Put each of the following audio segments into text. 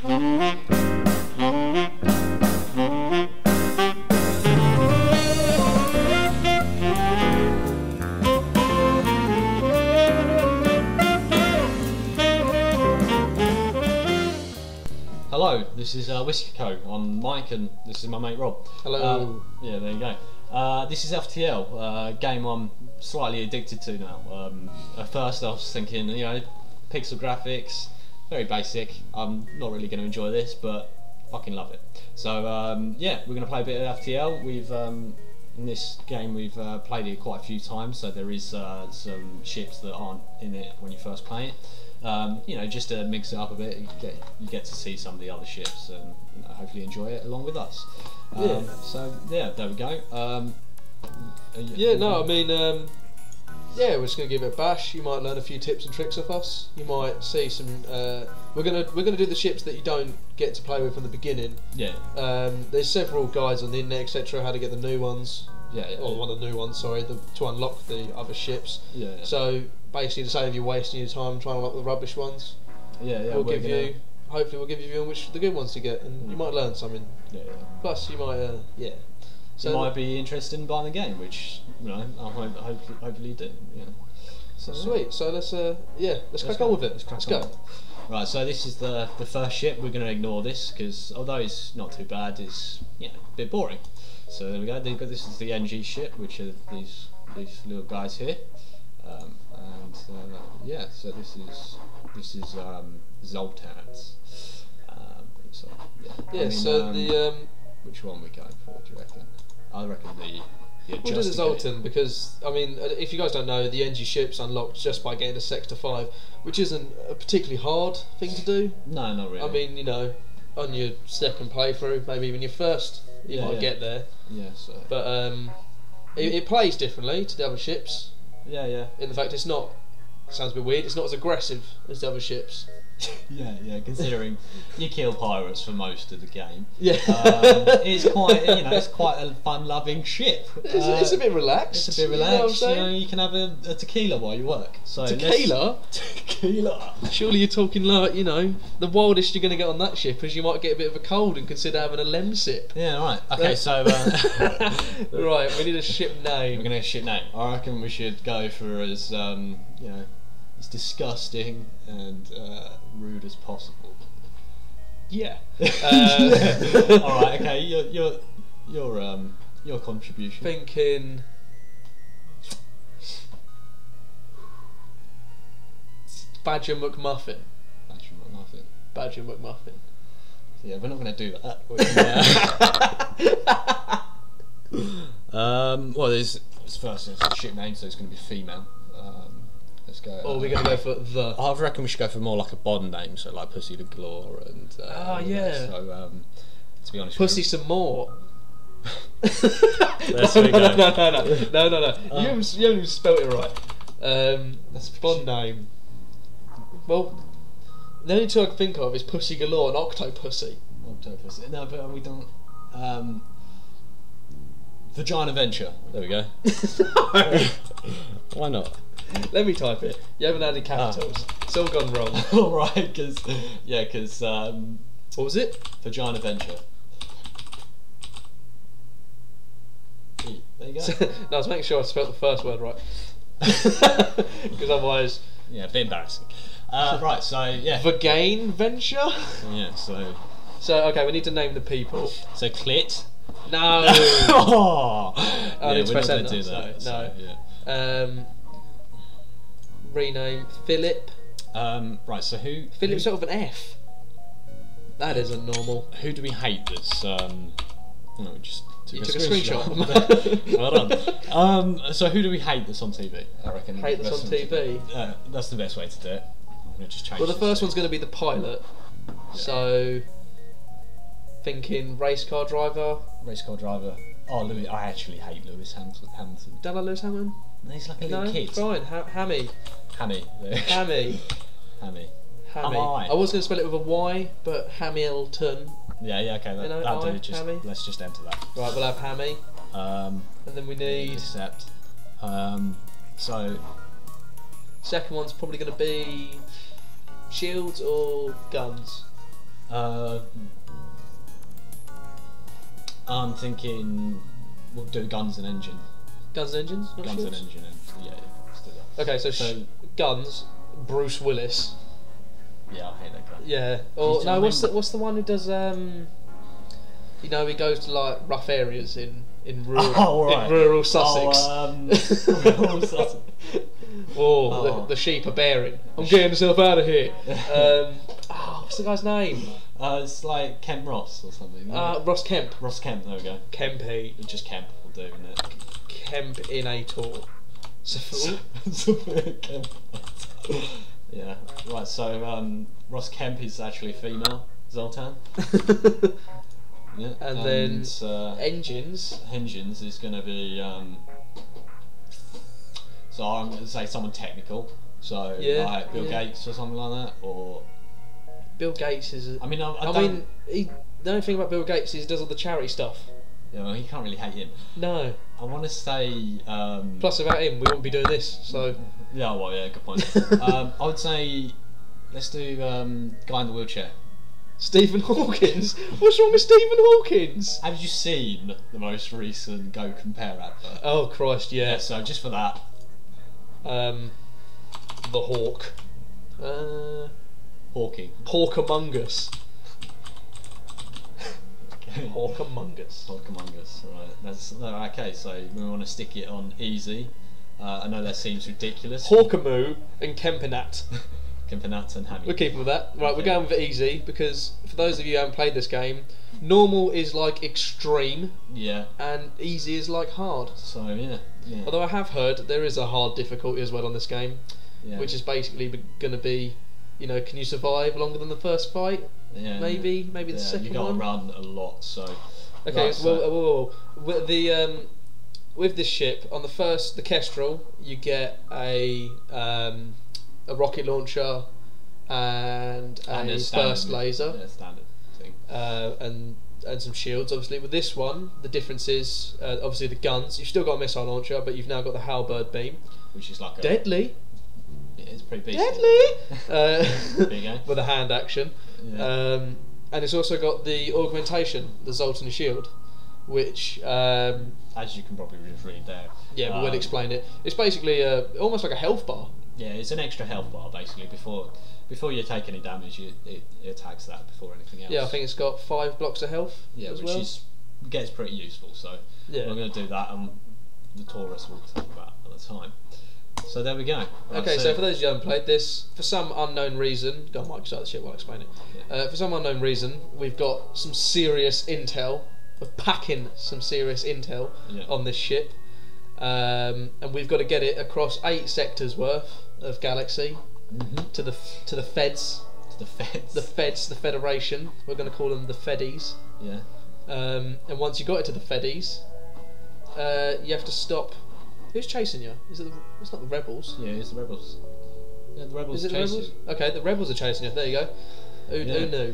Hello, this is Whiskey Co on mic, and this is my mate Rob. Hello. Yeah, there you go. This is FTL, a game I'm slightly addicted to now. At first I was thinking, you know, pixel graphics, very basic. I'm not really going to enjoy this, but fucking love it. So yeah, we're going to play a bit of FTL. We've in this game we've played it quite a few times, so there is some ships that aren't in it when you first play it. You know, just to mix it up a bit, you get to see some of the other ships and, you know, hopefully enjoy it along with us. Yeah. So yeah, there we go. Yeah, no, I mean, yeah, we're just gonna give it a bash. You might learn a few tips and tricks off us. You might see some. We're gonna do the ships that you don't get to play with from the beginning. Yeah. There's several guides on the internet, etc. How to get the new ones. Yeah. Or one of the new ones, sorry, to unlock the other ships. Yeah. So basically, to save you wasting your time trying to unlock the rubbish ones. Yeah. Hopefully we'll give you which the good ones to get, and you might learn something. Yeah. Plus, you might, yeah. So you might be interested in buying the game, which, you know, hopefully you do. Yeah. So sweet. So let's crack on with it. Let's go. Right. So this is the first ship. We're going to ignore this because although it's not too bad, it's, you know, a bit boring. So there we go. This is the NG ship, which are these little guys here, and yeah. So this is Zoltan's. So yeah. Yeah. I mean, so the which one we going for? Do you reckon? I reckon the we'll do the Zoltan, because I mean, if you guys don't know, the NG ship's unlocked just by getting a Sector 5, which isn't a particularly hard thing to do. No, not really. I mean, you know, on your second playthrough, maybe even your first, you might get there. Yeah. So. But it plays differently to the other ships. Yeah. In fact, it's not. Sounds a bit weird. It's not as aggressive as the other ships. yeah. Considering you kill pirates for most of the game, yeah, it's quite, you know, it's quite a fun-loving ship. It's a bit relaxed. It's a bit relaxed. You know, you can have a tequila while you work. So tequila. Tequila. Surely you're talking like, you know, the wildest you're going to get on that ship is you might get a bit of a cold and consider having a lem sip. Yeah, right. Okay, so right, we need a ship name. We're going to get a ship name. I reckon we should go for as you know, as disgusting and rude as possible. Yeah. All right. Okay. Your contribution. Thinking. Badger McMuffin. Badger McMuffin. Yeah, we're not going to do that. Well, there's first it's a ship name, so it's going to be female. Let's go. Or we're going to go for the. I reckon we should go for more like a Bond name, so like Pussy the Galore and. Yeah. So to be honest, Pussy some more. No. You haven't even spelt it right. That's a Bond name. Well, the only two I can think of is Pussy Galore and Octopussy. Octopussy. No, but we don't. Vagina Venture. There we go. Why not? Let me type it. You haven't added capitals. It's all gone wrong. All right, because what was it? Vagina Venture. There you go. No, I was making sure I spelled the first word right. Because otherwise, yeah, a bit embarrassing. Right, so yeah. Vagane Venture. Yeah, so okay, we need to name the people. So Clit. No. Oh, I need to press enter, do that. So, no. Yeah. Rename Philip. Right. So who? Philip's sort of an F. That isn't normal. Who do we hate? That's no, just took a screenshot. Well done. So who do we hate that's on TV? I reckon. Hate that's on TV. That's the best way to do it. I'm gonna just change. Well, the first one's going to be the pilot. Yeah. So, thinking race car driver. Race car driver. Oh, Lewis. I actually hate Lewis Hamilton. Don't like Lewis Hamilton? He's like a little kid. Fine. Hammy. Hammy. Hammy. Hammy. Hammy. I was going to spell it with a Y, but Hamilton. Yeah, okay. That'll do. Let's just enter that. Right, we'll have Hammy. And then we need. Accept. So. Second one's probably going to be shields or guns. I'm thinking we'll do guns and engine. Guns and engines? Not Guns and shields? engine, and yeah, let's do that. Okay, so guns, Bruce Willis. Yeah, I hate that guy. Yeah. Or He's no, doing- what's the one who does you know, he goes to like rough areas in rural in rural Sussex. Rural Sussex. The sheep are bearing. I'm getting myself out of here. What's the guy's name? It's like Kemp Ross or something. Ross Kemp. Ross Kemp, there we go. Kempy. Just Kemp will do, isn't it? Kemp in a tour. Kemp. Yeah, right, so Ross Kemp is actually female, Zoltan. Yeah, and then engines. Engines is going to be, so I'm going to say someone technical, so like Bill Gates or something like that, or... Bill Gates is... I mean, the only thing about Bill Gates is he does all the charity stuff. Yeah, well, you can't really hate him. No. I want to say... Plus, without him, we wouldn't be doing this, so... Yeah, well, yeah, good point. I would say, let's do guy in the wheelchair. Stephen Hawkins? What's wrong with Stephen Hawkins? Have you seen the most recent Go Compare advert? Oh, Christ, yeah. So, just for that. The Hawk. Hawking. Hawkamungus. Okay. Hawkamungus. Hawkamungus, right. That's, okay, so we want to stick it on easy. I know that seems ridiculous. Hawkamoo and Kempenat. Kempenat and Hammy. We're keeping with that. Right, we're going with it easy because for those of you who haven't played this game, normal is like extreme. Yeah. And easy is like hard. So, yeah. Although I have heard there is a hard difficulty as well on this game, which is basically going to be, you know, can you survive longer than the first fight? Yeah. Maybe the second you got to one. run a lot, so... Okay, right, so with this ship, on the Kestrel, you get a rocket launcher and a burst laser. Yeah, standard thing. And some shields, obviously. With this one, the difference is, obviously, the guns. You've still got a missile launcher, but you've now got the halberd beam. Which is like a... Deadly! Yeah, it's pretty beastly. Deadly! With a hand action. Yeah. And it's also got the augmentation, the Zoltan shield, which... as you can probably read there. Yeah, but we'll explain it. It's basically almost like a health bar. Yeah, it's an extra health bar, basically. Before you take any damage, it attacks that before anything else. Yeah, I think it's got 5 blocks of health. Yeah, which gets pretty useful. So we're going to do that, and the Taurus we'll talk about at the time. So there we go. Right, okay, so for those of you who haven't played this, for some unknown reason, go on, Mike, start the shit while I explain it. Yeah. For some unknown reason, we've got some serious intel. We're packing some serious intel on this ship, and we've got to get it across 8 sectors worth of galaxy to the feds. To the feds. The feds, the Federation. We're going to call them the Feddies. Yeah. And once you got it to the Feddies, you have to stop. Who's chasing you? It's not the rebels. Yeah, it's the rebels. Yeah, the rebels. Is it the rebels? You. Okay, the rebels are chasing you. There you go. Who knew?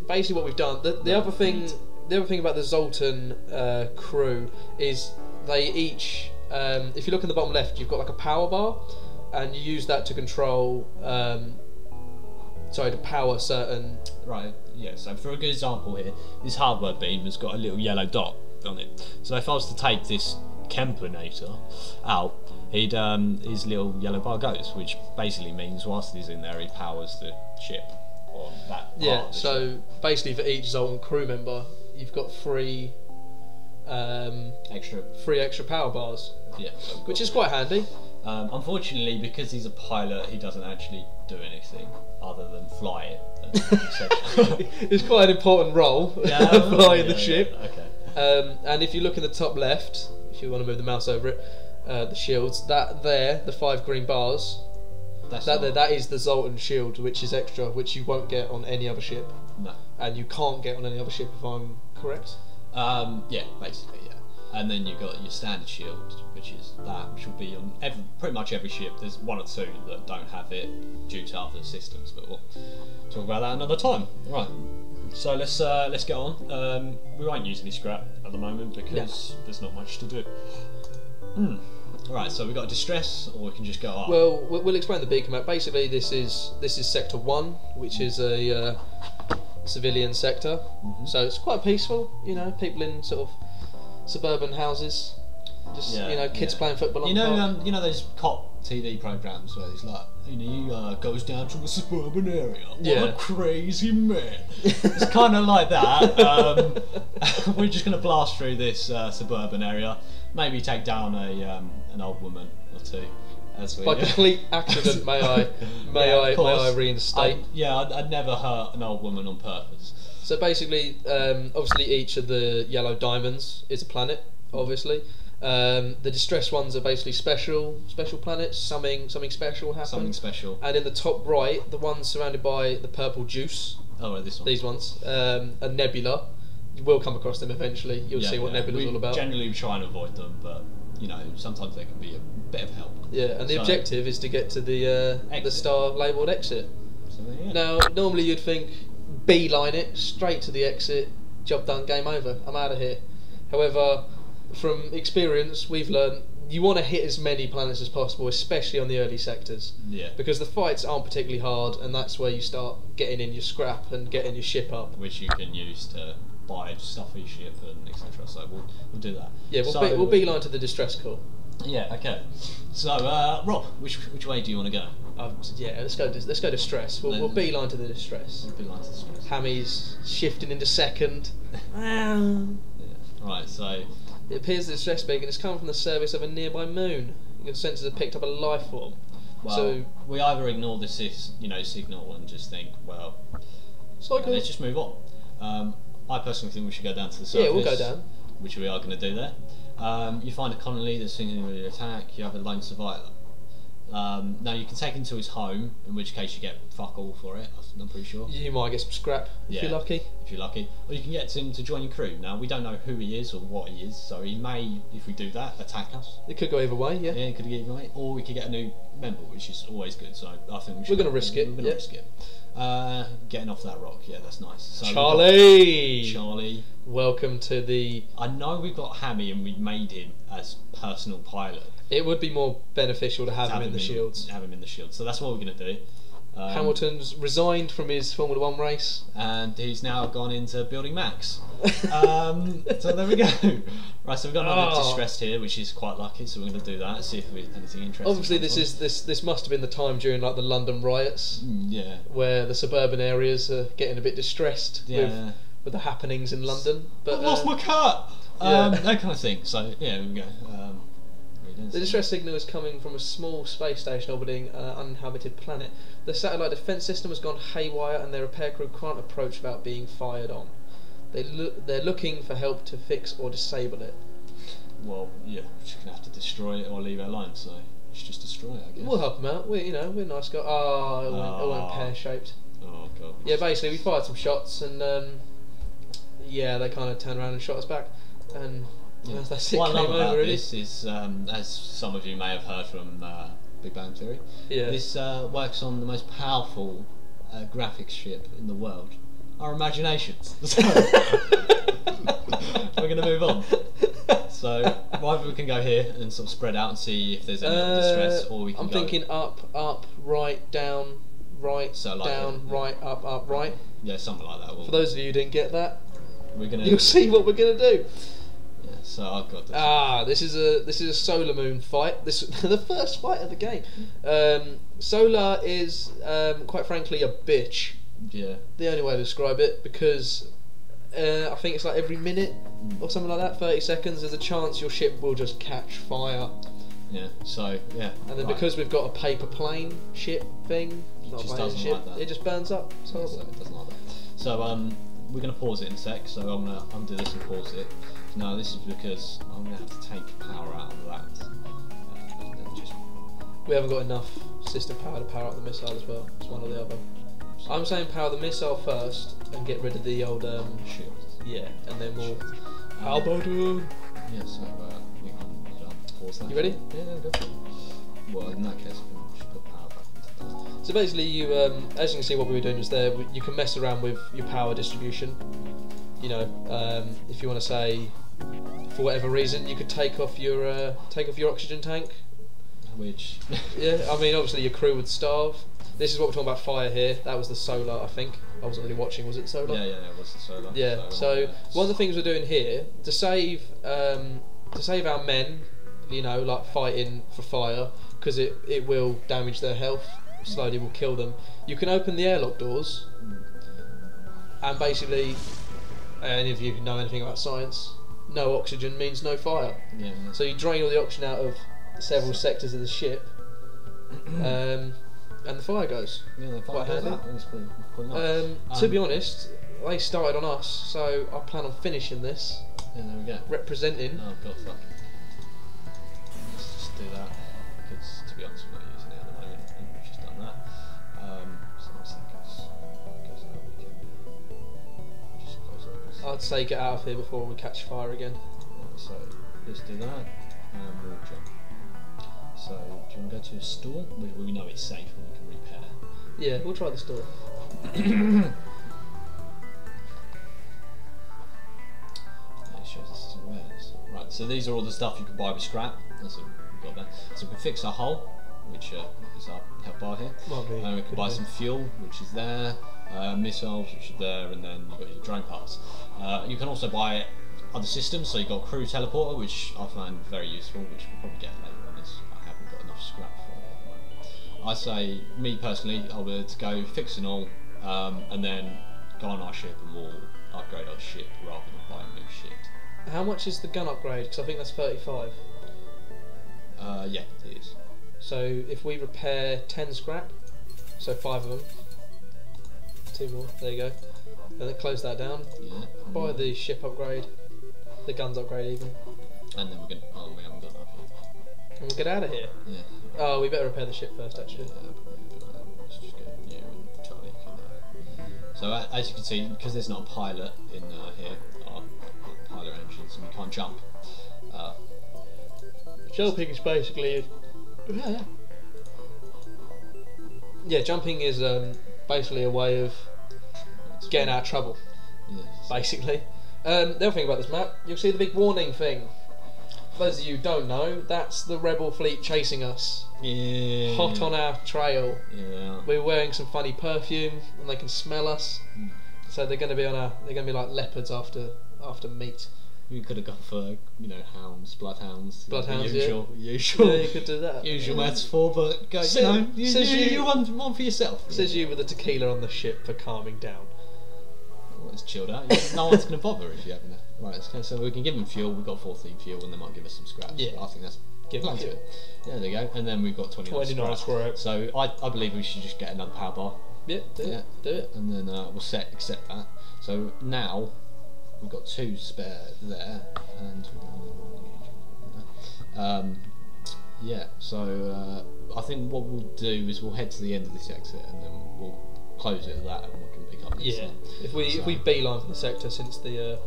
Basically, what we've done. The other thing about the Zoltan crew is they each. If you look in the bottom left, you've got like a power bar, and you use that to control. To power certain. Right. Yeah. So for a good example here, this halberd beam has got a little yellow dot on it. So if I was to take this Kempenator out, his little yellow bar goes, which basically means whilst he's in there, he powers the ship on that part of the ship. Basically for each Zoltan crew member, you've got 3 extra power bars. Yeah, which is quite handy. Unfortunately, because he's a pilot, he doesn't actually do anything other than fly it. It's quite an important role, flying the ship. Yeah, okay. And if you look in the top left, if you want to move the mouse over it, the shields, the 5 green bars, that is the Zoltan shield, which is extra, which you won't get on any other ship. No. And you can't get on any other ship, if I'm correct. Yeah, basically, yeah. And then you've got your standard shield, which will be on pretty much every ship. There's 1 or 2 that don't have it due to other systems, but we'll talk about that another time. Right. So let's get on. We won't use any scrap at the moment because there's not much to do. Alright, so we've got a distress, or we can just go up. Well, we'll explain the beacon map. Basically, this is sector 1, which is a civilian sector, so it's quite peaceful. You know, people in sort of suburban houses, just kids playing football on the park. You know those cop TV programs where it's like, he goes down to a suburban area. What a crazy man! It's kind of like that. We're just going to blast through this suburban area, maybe take down an old woman or two. By complete accident, may I reinstate? I'd never hurt an old woman on purpose. So basically, obviously each of the yellow diamonds is a planet, obviously. The distressed ones are basically special planets, something special happens. Something special. And in the top right, the ones surrounded by the purple juice. Oh, right, this one. These ones, a nebula. You will come across them eventually. You'll see what nebula's all about. Generally, we try and avoid them, but sometimes they can be a bit of help. Yeah, and the objective is to get to the star labelled exit. So, Now, normally you'd think beeline it straight to the exit, job done, game over, I'm out of here. However, from experience, we've learned you want to hit as many planets as possible, especially on the early sectors. Yeah. Because the fights aren't particularly hard, and that's where you start getting in your scrap and getting your ship up. Which you can use to buy stuff for your ship and etc. So we'll do that. Yeah, we'll beeline to the distress call. Yeah. Okay. So Rob, which way do you want to go? Let's go distress. We'll beeline to the distress. Beeline to distress. Hammy's shifting into second. Right. So. It appears the distress beacon is coming from the surface of a nearby moon. Your sensors have picked up a life form. Well, so we either ignore this, signal and just think, well, let's just move on. I personally think we should go down to the surface. Yeah, we'll go down. Which we are going to do there. You find a colony that's thinking of an attack. You have a lone survivor. Now you can take him to his home, in which case you get fuck all for it. I'm pretty sure. You might get some scrap if you're lucky. If you're lucky, or you can get him to join your crew. Now we don't know who he is or what he is, so he may, if we do that, attack us. It could go either way, yeah. Yeah, it could go either way, or we could get a new member, which is always good. So I think we're going to risk it. We're going to risk it. Getting off that rock, yeah, that's nice. So Charlie, welcome to the. I know we've got Hammy and we made him as personal pilot. It would be more beneficial to have him in the shields. Have him in the shields. So that's what we're going to do. Hamilton's resigned from his Formula 1 race. And he's now gone into building Max. So there we go. Right, so we've got another distressed here, which is quite lucky, so we're going to do that, see if there's anything interesting. Obviously this must have been the time during like the London riots. Yeah. Where the suburban areas are getting a bit distressed with the happenings in London. But I lost my cat! That kind of thing. So, yeah, we go. The distress signal is coming from a small space station orbiting an uninhabited planet. The satellite defence system has gone haywire and their repair crew can't approach without being fired on. They're looking for help to fix or disable it. Well, yeah, we're just going to have to destroy it or leave it alone, so let's just destroy it, I guess. We'll help them out, we're nice guys. It went pear-shaped. Oh, God. Yeah, basically we fired some shots and they kind of turned around and shot us back. And that's it. What I love about this is, as some of you may have heard from Big Bang Theory, this works on the most powerful graphics chip in the world, our imaginations. So we're going to move on. So either we can go here and sort of spread out and see if there's any distress, or we can I'm thinking up, right, down, right, so like down, right, up, right. Yeah, something like that. For those of you who didn't get that, you'll see what we're going to do. So I've got this. This is a solar moon fight. This the first fight of the game. Solar is quite frankly a bitch. Yeah. The only way to describe it, because I think it's like every minute or something like that, 30 seconds, there's a chance your ship will just catch fire. Yeah. So yeah. And then because we've got a paper plane ship thing, like that. It just burns up. It doesn't like that. So we're going to pause it in a sec. So I'm going to undo this and pause it. No, this is because I'm going to have to take power out of that. We haven't got enough system power to power up the missile as well. It's one or the other. I'm saying power the missile first and get rid of the old shield. Yeah, and then we'll power button. Yeah, so we can pause that. You ready? Yeah, go for it. Well, in that case, we should put power back. So basically, you as you can see, what we were doing was there. You can mess around with your power distribution. You know, if you want to say, for whatever reason, you could take off your oxygen tank. Which yeah, I mean, obviously your crew would starve. This is what we're talking about fire here. That was the solar, I think. I wasn't really watching. Was it solar? Yeah, it was the solar. Yeah. So one of the things we're doing here to save our men, you know, like fighting for fire, because it will damage their health. Slowly will kill them. You can open the airlock doors, and basically, any of you who know anything about science, no oxygen means no fire. Yeah. So you drain all the oxygen out of several sectors of the ship, and the fire goes. Yeah, the fire Quite goes handy. out. That's pretty nice. To be honest, they started on us, so I plan on finishing this. Yeah, there we go. Representing. Oh god, fuck. Let's just do that, because to be honest, we're not using it at the moment, and we've just done that. So once that goes out, we can just close all this. I'd say get out of here before we catch fire again. Right, so let's do that, and we'll jump. So, do you want to go to a store where we know it's safe and we can repair? Yeah, we'll try this door. It shows us some wares. Right, so these are all the stuff you can buy with scrap. That's what we've got there. So we can fix our hull, which is our health bar here. And we can buy some fuel, which is there. Missiles, which are there, and then you've got your drone parts. You can also buy other systems. So you've got crew teleporter, which I find very useful, which we'll probably get later on. I haven't got enough scrap for it at the moment. I say, me personally, I would go fix and all, and then go on our ship and we'll upgrade our ship rather than buy a new ship. How much is the gun upgrade? Because I think that's 35. Yeah, it is. So if we repair 10 scrap, so 5 of them, 2 more, there you go. And then close that down. Yeah. Buy the ship upgrade, the guns upgrade even. And then we're gonna. Oh, we haven't got enough yet. And we'll get out of here. Yeah. Oh, we better repair the ship first, actually. Yeah, let's just go you and Charlie can. So as you can see, because there's not a pilot in here, our pilot engines, and we can't jump. Jumping is basically... Yeah, jumping is basically a way of getting out of trouble, basically. The other thing about this map, you'll see the big warning thing. For those of you who don't know, that's the rebel fleet chasing us. Yeah. Hot on our trail. Yeah. We're wearing some funny perfume, and they can smell us. So they're going to be on they're going to be like leopards after meat. We could have gone for, hounds, bloodhounds. Bloodhounds, usual. Yeah, you could do that. Usual metaphor, but go, you want one for yourself. Says you with a tequila on the ship for calming down. Well, it's chilled out. No one's going to bother if you haven't. Right, okay, so we can give them fuel. We've got 14 fuel, and they might give us some scraps. Yeah. I think that's Give them plenty. Yeah, there you go. And then we've got 29 scraps. So I believe we should just get another power bar. Yeah, do it. And then we'll accept that. So now we've got 2 spare there, and yeah. So I think what we'll do is we'll head to the end of this exit, and then we'll close it at that, and we can pick up. Yeah. If we beeline for the sector, since the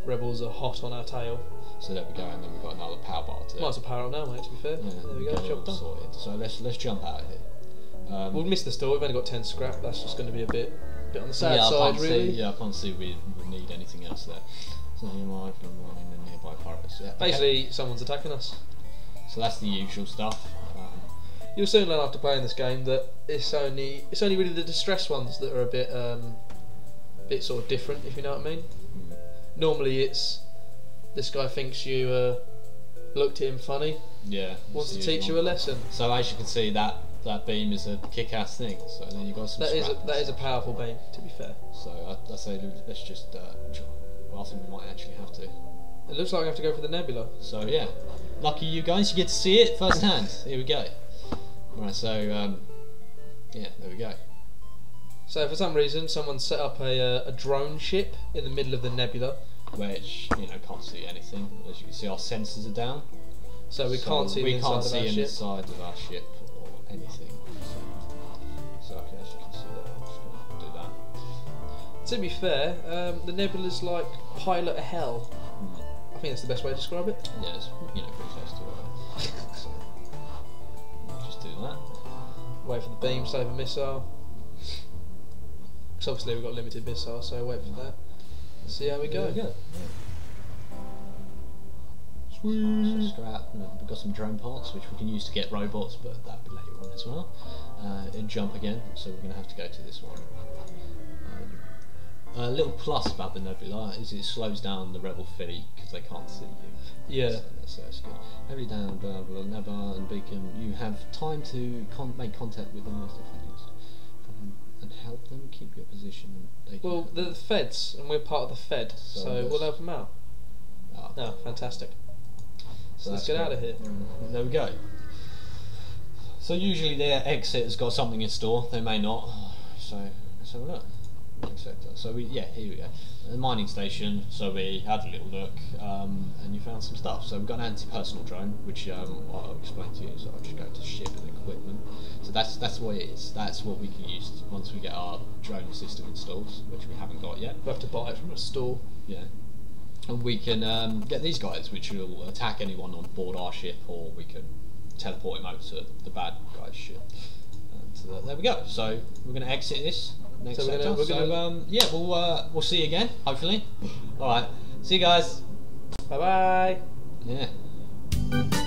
rebels are hot on our tail. So there we go, and then we've got another power bar to. Might as well power up now, mate. To be fair. Yeah, there we go. Job done. Sorted. So let's jump out of here. We'll miss the store. We've only got 10 scrap. That's just going to be a bit on the sad I side, can't really. See, I can't see we need anything else there. So you might have one in the nearby pirates. Yeah. Basically, someone's attacking us. So that's the usual stuff. You'll soon learn after playing this game that it's only really the distressed ones that are a bit sort of different, if you know what I mean. Normally, it's this guy thinks you looked at him funny. Yeah. Wants to teach you a lesson. So as you can see, that beam is a kick-ass thing. So then you've got some. That is a powerful beam, to be fair. So I say let's just. Well, I think we might actually have to. It looks like I have to go for the nebula. So yeah, lucky you guys, you get to see it firsthand. Here we go. Right, so yeah, there we go. So for some reason, someone set up a drone ship in the middle of the nebula, which can't see anything. As you can see, our sensors are down, so we can't see the inside of our ship or anything. So okay, as you can see there, I'm just going to do that. To be fair, the nebula's like pilot hell. I think that's the best way to describe it. Yeah, it's pretty close to it. So we'll just do that. Wait for the beam, save a missile. Because obviously we've got limited missiles, so wait for that. See how we go. Yeah. Sweet. Scrap. We've got some drone parts which we can use to get robots, but that'll be later on as well. And jump again, so we're going to have to go to this one. A little plus about the nebula is it slows down the rebel fleet because they can't see you. Yeah. So that's good. Every down, blah blah, nebula and beacon. You have time to make contact with the most offenders and help them keep your position. And they Well, they're the feds, and we're part of the Fed, so we'll help them out. Oh, fantastic. So let's get out of here. There we go. So usually their exit has got something in store. They may not. So let's have a look. So here we go. The mining station. So we had a little look, and you found some stuff. So we've got an anti-personnel drone, which I'll explain to you. So I'll just go to ship and equipment. So that's what it is. That's what we can use once we get our drone system installed, which we haven't got yet. We have to buy it from a store. Yeah. And we can get these guys, which will attack anyone on board our ship, or we can teleport him over to the bad guy's ship. So there we go. So we're going to exit this next sector. We'll see you again, hopefully. All right. See you guys. Bye bye. Yeah.